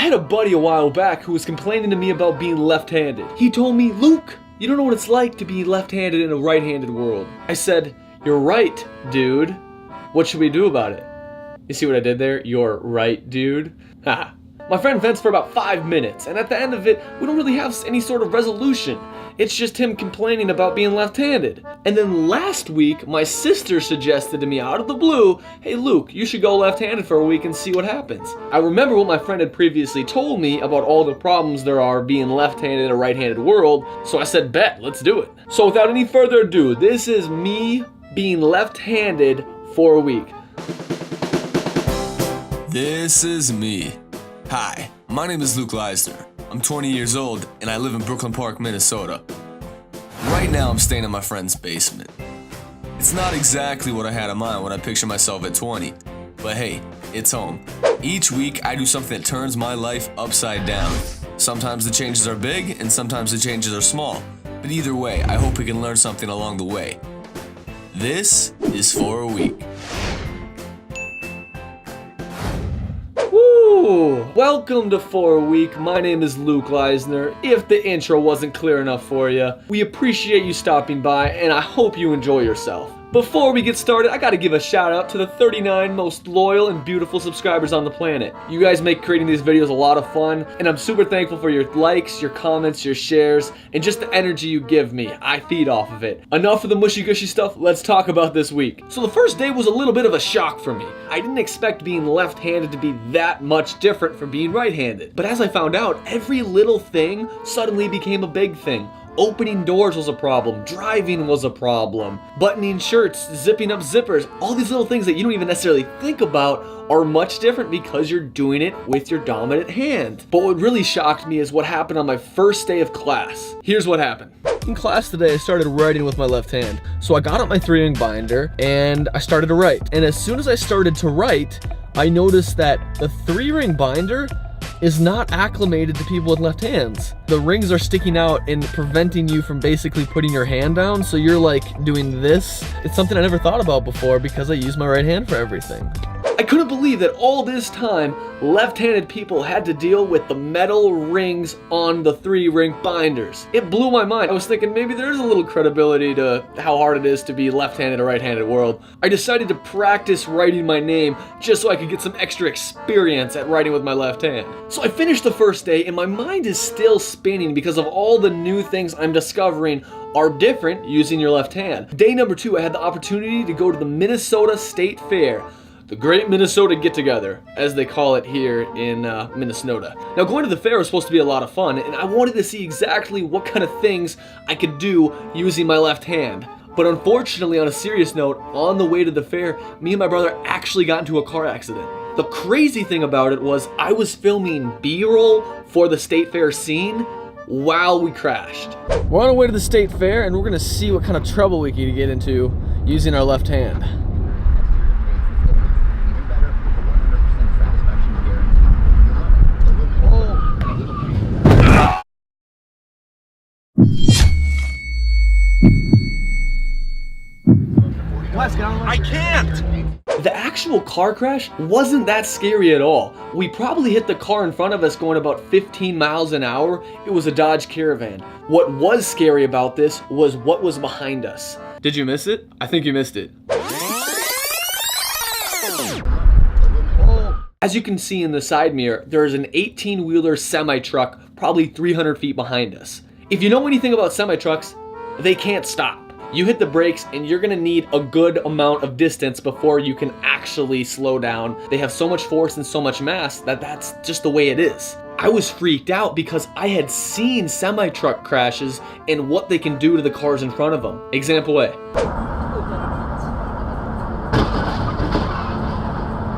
had a buddy a while back who was complaining to me about being left-handed. He told me, Luke, you don't know what it's like to be left-handed in a right-handed world. I said, you're right, dude. What should we do about it? You see what I did there? You're right, dude. Haha. My friend vents for about 5 minutes, and at the end of it, we don't really have any sort of resolution. It's just him complaining about being left-handed. And then last week, my sister suggested to me out of the blue, hey Luke, you should go left-handed for a week and see what happens. I remember what my friend had previously told me about all the problems there are being left-handed in a right-handed world, so I said, bet, let's do it. So without any further ado, this is me being left-handed for a week. This is me. Hi, my name is Luke Leisner. I'm 20 years old and I live in Brooklyn Park, Minnesota. Right now I'm staying in my friend's basement. It's not exactly what I had in mind when I pictured myself at 20, but hey, it's home. Each week I do something that turns my life upside down. Sometimes the changes are big and sometimes the changes are small, but either way, I hope we can learn something along the way. This is For a Week. Welcome to For a Week. My name is Luke Leisner. If the intro wasn't clear enough for you, we appreciate you stopping by and I hope you enjoy yourself. Before we get started, I gotta give a shout out to the 39 most loyal and beautiful subscribers on the planet. You guys make creating these videos a lot of fun, and I'm super thankful for your likes, your comments, your shares, and just the energy you give me. I feed off of it. Enough of the mushy gushy stuff, let's talk about this week. So the first day was a little bit of a shock for me. I didn't expect being left-handed to be that much different from being right-handed. But as I found out, every little thing suddenly became a big thing. Opening doors was a problem, driving was a problem, buttoning shirts, zipping up zippers, all these little things that you don't even necessarily think about are much different because you're doing it with your dominant hand. But what really shocked me is what happened on my first day of class. Here's what happened. In class today, I started writing with my left hand. So I got out my 3-ring binder and I started to write. And as soon as I started to write, I noticed that the 3-ring binder is not acclimated to people with left hands. The rings are sticking out and preventing you from basically putting your hand down, so you're like doing this. It's something I never thought about before because I use my right hand for everything. I couldn't believe that all this time, left-handed people had to deal with the metal rings on the 3-ring binders. It blew my mind. I was thinking maybe there's a little credibility to how hard it is to be left-handed in a right-handed world. I decided to practice writing my name just so I could get some extra experience at writing with my left hand. So I finished the first day and my mind is still spinning because of all the new things I'm discovering are different using your left hand. Day number 2, I had the opportunity to go to the Minnesota State Fair. The Great Minnesota Get-Together, as they call it here in Minnesota. Now, going to the fair was supposed to be a lot of fun, and I wanted to see exactly what kind of things I could do using my left hand. But unfortunately, on a serious note, on the way to the fair, me and my brother actually got into a car accident. The crazy thing about it was I was filming B-roll for the state fair scene while we crashed. We're on our way to the state fair, and we're gonna see what kind of trouble we can get into using our left hand. I can't! The actual car crash wasn't that scary at all. We probably hit the car in front of us going about 15 miles an hour. It was a Dodge Caravan. What was scary about this was what was behind us. Did you miss it? I think you missed it. As you can see in the side mirror, there is an 18-wheeler semi-truck probably 300 feet behind us. If you know anything about semi-trucks, they can't stop. You hit the brakes and you're gonna need a good amount of distance before you can actually slow down. They have so much force and so much mass that that's just the way it is. I was freaked out because I had seen semi-truck crashes and what they can do to the cars in front of them. Example A.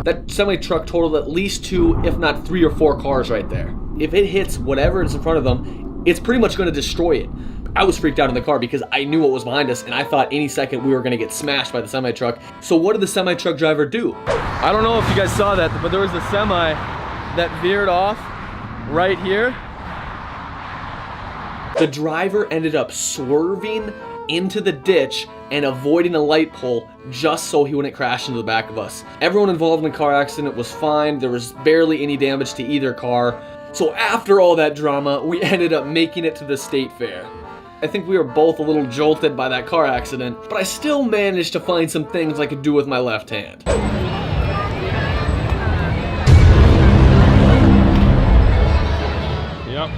That semi-truck totaled at least 2, if not 3 or 4 cars right there. If it hits whatever is in front of them, it's pretty much gonna destroy it. I was freaked out in the car because I knew what was behind us and I thought any second we were gonna get smashed by the semi-truck. So what did the semi-truck driver do? I don't know if you guys saw that, but there was a semi that veered off right here. The driver ended up swerving into the ditch and avoiding a light pole just so he wouldn't crash into the back of us. Everyone involved in the car accident was fine. There was barely any damage to either car. So after all that drama, we ended up making it to the state fair. I think we were both a little jolted by that car accident, but I still managed to find some things I could do with my left hand. Yep.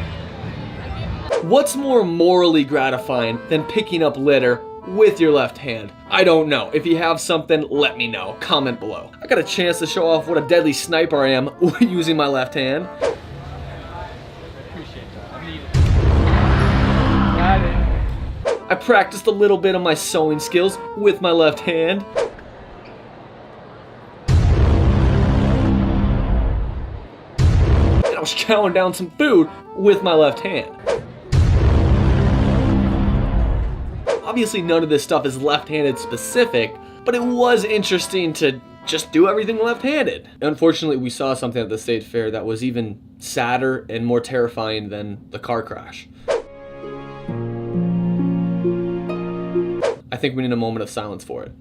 What's more morally gratifying than picking up litter with your left hand? I don't know. If you have something, let me know. Comment below. I got a chance to show off what a deadly sniper I am using my left hand. I practiced a little bit of my sewing skills with my left hand. And I was chowing down some food with my left hand. Obviously none of this stuff is left-handed specific, but it was interesting to just do everything left-handed. Unfortunately, we saw something at the state fair that was even sadder and more terrifying than the car crash. I think we need a moment of silence for it.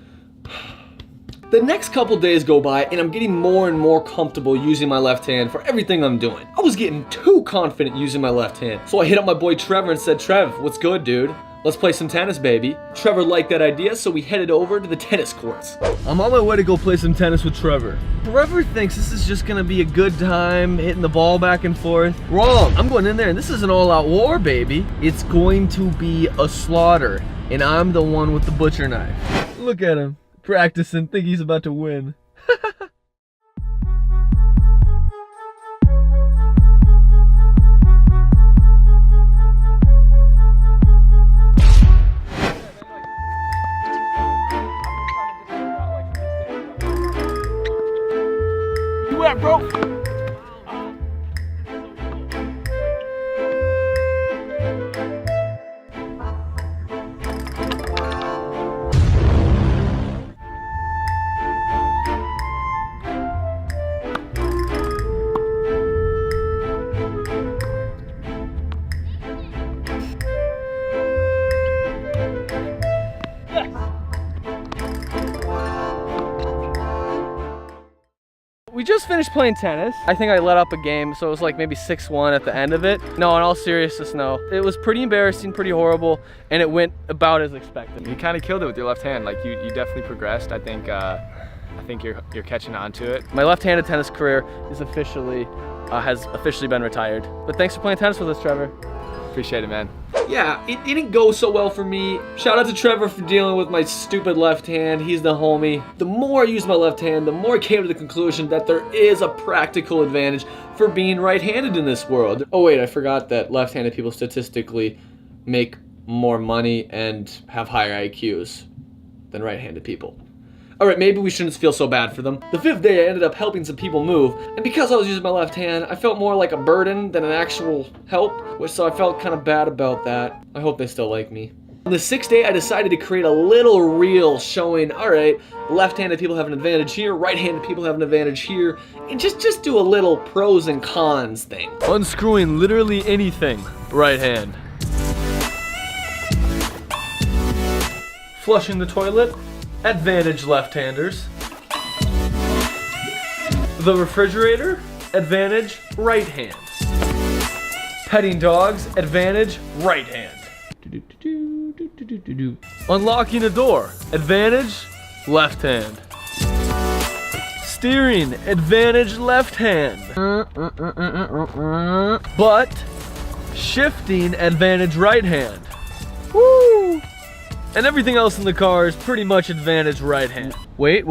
The next couple days go by and I'm getting more and more comfortable using my left hand for everything I'm doing. I was getting too confident using my left hand. So I hit up my boy Trevor and said, "Trev, what's good, dude? Let's play some tennis, baby." Trevor liked that idea, so we headed over to the tennis courts. I'm on my way to go play some tennis with Trevor. Trevor thinks this is just gonna be a good time, hitting the ball back and forth. Wrong. I'm going in there and this is an all-out war, baby. It's going to be a slaughter, and I'm the one with the butcher knife. Look at him, practicing, think he's about to win. You at, bro? We just finished playing tennis. I think I let up a game, so it was like maybe 6-1 at the end of it. No, in all seriousness, no. It was pretty embarrassing, pretty horrible, and it went about as expected. You kind of killed it with your left hand. Like you definitely progressed. I think you're catching on to it. My left-handed tennis career is has officially been retired. But thanks for playing tennis with us, Trevor. Appreciate it, man. Yeah, it didn't go so well for me. Shout out to Trevor for dealing with my stupid left hand. He's the homie. The more I used my left hand, the more I came to the conclusion that there is a practical advantage for being right-handed in this world. Oh wait, I forgot that left-handed people statistically make more money and have higher IQs than right-handed people. Alright, maybe we shouldn't feel so bad for them. The 5th day I ended up helping some people move, and because I was using my left hand, I felt more like a burden than an actual help, so I felt kind of bad about that. I hope they still like me. On the 6th day, I decided to create a little reel showing, alright, left-handed people have an advantage here, right-handed people have an advantage here, and just do a little pros and cons thing. Unscrewing literally anything, right hand. Flushing the toilet, advantage left-handers. The refrigerator, advantage right hand. Petting dogs, advantage right hand. Unlocking a door, advantage left hand. Steering, advantage left hand. But shifting, advantage right hand. Woo! And everything else in the car is pretty much advantage right hand. Wait.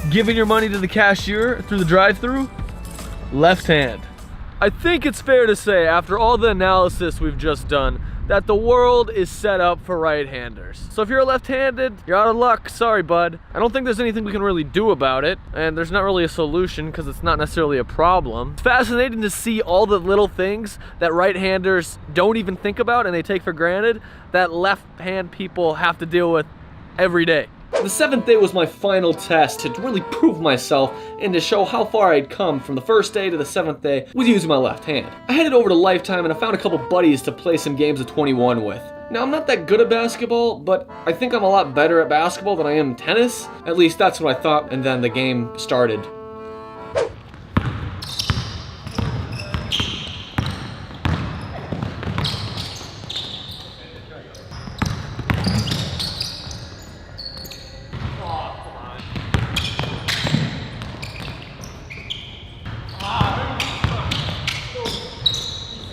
Giving your money to the cashier through the drive-thru, left hand. I think it's fair to say, after all the analysis we've just done, that the world is set up for right-handers. So if you're left-handed, you're out of luck. Sorry, bud. I don't think there's anything we can really do about it, and there's not really a solution because it's not necessarily a problem. It's fascinating to see all the little things that right-handers don't even think about and they take for granted that left-hand people have to deal with every day. The 7th day was my final test to really prove myself and to show how far I'd come from the first day to the 7th day with using my left hand. I headed over to Lifetime and I found a couple buddies to play some games of 21 with. Now, I'm not that good at basketball, but I think I'm a lot better at basketball than I am tennis. At least that's what I thought, and then the game started.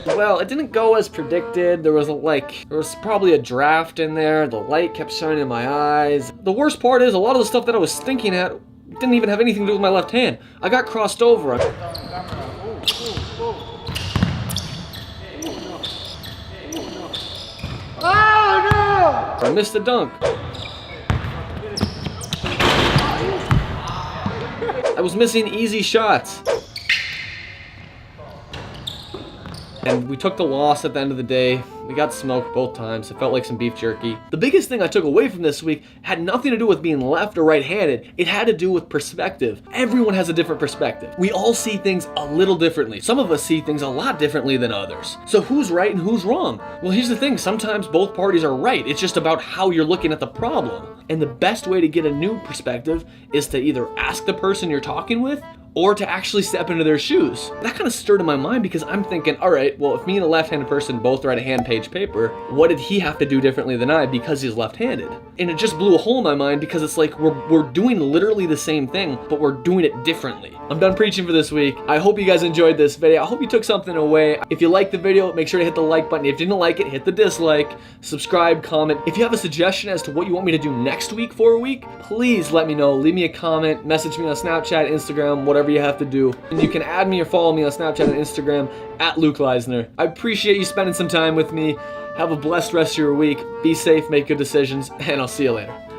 Well, it didn't go as predicted. There was probably a draft in there. The light kept shining in my eyes. The worst part is a lot of the stuff that I was thinking at didn't even have anything to do with my left hand. I got crossed over. I missed the dunk. I was missing easy shots. And we took the loss at the end of the day. We got smoked both times. It felt like some beef jerky. The biggest thing I took away from this week had nothing to do with being left or right-handed. It had to do with perspective. Everyone has a different perspective. We all see things a little differently. Some of us see things a lot differently than others. So who's right and who's wrong? Well, here's the thing. Sometimes both parties are right. It's just about how you're looking at the problem. And the best way to get a new perspective is to either ask the person you're talking with or to actually step into their shoes. That kind of stirred in my mind because I'm thinking, all right, well, if me and a left-handed person both write a hand-page paper, what did he have to do differently than I because he's left-handed? And it just blew a hole in my mind because it's like we're doing literally the same thing, but we're doing it differently. I'm done preaching for this week. I hope you guys enjoyed this video. I hope you took something away. If you liked the video, make sure to hit the like button. If you didn't like it, hit the dislike, subscribe, comment. If you have a suggestion as to what you want me to do next week for a week, please let me know. Leave me a comment, message me on Snapchat, Instagram, whatever you have to do. And you can add me or follow me on Snapchat and Instagram at Luke Leisner. I appreciate you spending some time with me. Have a blessed rest of your week. Be safe, make good decisions, and I'll see you later.